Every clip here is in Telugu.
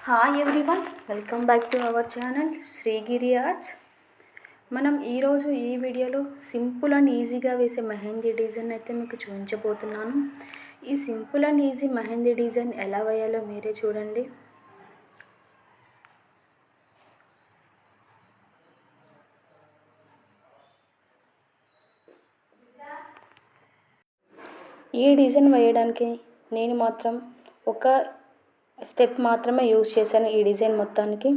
Hi everyone, welcome back to our channel Srigiri arts. మనం ఈరోజు ఈ వీడియోలో సింపుల్ అండ్ ఈజీగా వేసే మెహందీ డిజైన్ అయితే మీకు చూపించబోతున్నాను. ఈ simple and easy mehndi design ఎలా వేయాలో మీరే చూడండి. ఈ డిజైన్ వేయడానికి నేను మాత్రం ఒక స్టెప్ మాత్రమే యూజ్ చేశాను ఈ డిజైన్ మొత్తానికి.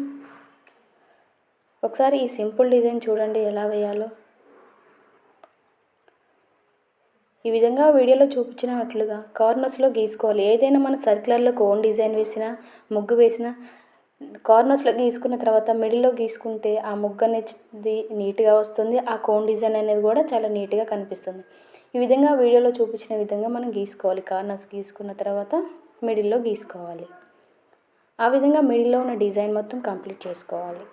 ఒకసారి ఈ సింపుల్ డిజైన్ చూడండి ఎలా వేయాలో. ఈ విధంగా వీడియోలో చూపించినట్లుగా కార్నర్స్లో గీసుకోవాలి. ఏదైనా మన సర్క్యులర్లో కోన్ డిజైన్ వేసినా ముగ్గు వేసినా కార్నర్స్లో గీసుకున్న తర్వాత మిడిల్లో గీసుకుంటే ఆ ముగ్గు అనేది నీట్గా వస్తుంది. ఆ కోన్ డిజైన్ అనేది కూడా చాలా నీట్గా కనిపిస్తుంది. ఈ విధంగా వీడియోలో చూపించిన విధంగా మనం గీసుకోవాలి. కార్నర్స్ గీసుకున్న తర్వాత మిడిల్లో గీసుకోవాలి. ఆ విధంగా మిడిల్లో ఉన్న డిజైన్ మొత్తం కంప్లీట్ చేసుకోవాలి.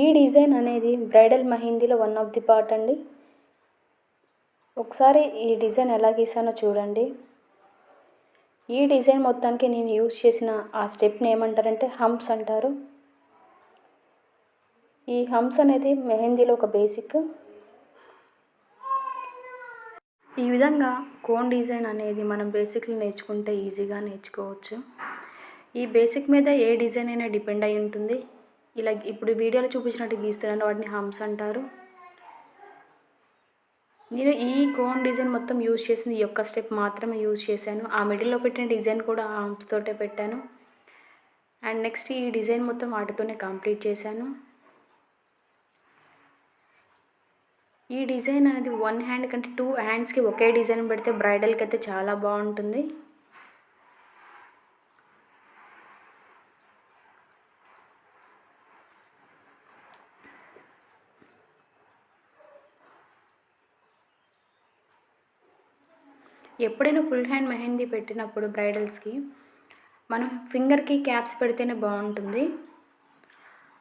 ఈ డిజైన్ అనేది బ్రైడల్ మెహందీలో వన్ ఆఫ్ ది పార్ట్ అండి. ఒకసారి ఈ డిజైన్ ఎలా గీసానో చూడండి. ఈ డిజైన్ మొత్తానికి నేను యూజ్ చేసిన ఆ స్టెప్ని ఏమంటారంటే హంప్స్ అంటారు. ఈ హంప్స్ అనేది మెహందీలో ఒక బేసిక్. ఈ విధంగా కోన్ డిజైన్ అనేది మనం బేసిక్లు నేర్చుకుంటే ఈజీగా నేర్చుకోవచ్చు. ఈ బేసిక్ మీద ఏ డిజైన్ అయినా డిపెండ్ అయి ఉంటుంది. ఇలా ఇప్పుడు వీడియోలో చూపించినట్టు గీస్తున్నాను, వాటిని హంప్స్ అంటారు. నేను ఈ కోన్ డిజైన్ మొత్తం యూజ్ చేసింది ఈ ఒక్క స్టెప్ మాత్రమే యూజ్ చేశాను. ఆ మిడిల్లో పెట్టిన డిజైన్ కూడా ఆ హంప్స్ తోటే పెట్టాను. అండ్ నెక్స్ట్ ఈ డిజైన్ మొత్తం వాటితోనే కంప్లీట్ చేశాను. ఈ డిజైన్ అనేది వన్ హ్యాండ్ కంటే 2 హ్యాండ్స్కి ఒకే డిజైన్ పెడితే బ్రైడల్కి అయితే చాలా బాగుంటుంది. ఎప్పుడైనా ఫుల్ హ్యాండ్ మెహందీ పెట్టినప్పుడు బ్రైడల్స్కి మనం ఫింగర్కి క్యాప్స్ పెడితేనే బాగుంటుంది.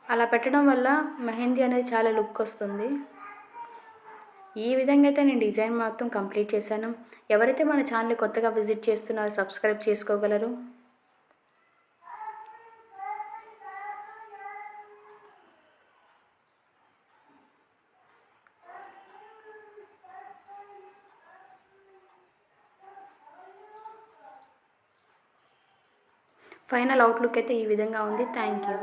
అలా పెట్టడం వల్ల మెహందీ అనేది చాలా లుక్ వస్తుంది. ఈ విధంగా అయితే నేను డిజైన్ మొత్తం కంప్లీట్ చేశాను. ఎవరైతే మన ఛానల్ని కొత్తగా విజిట్ చేస్తున్నారో సబ్స్క్రైబ్ చేసుకోగలరు. ఫైనల్ అవుట్లుక్ అయితే ఈ విధంగా ఉంది. Thank you.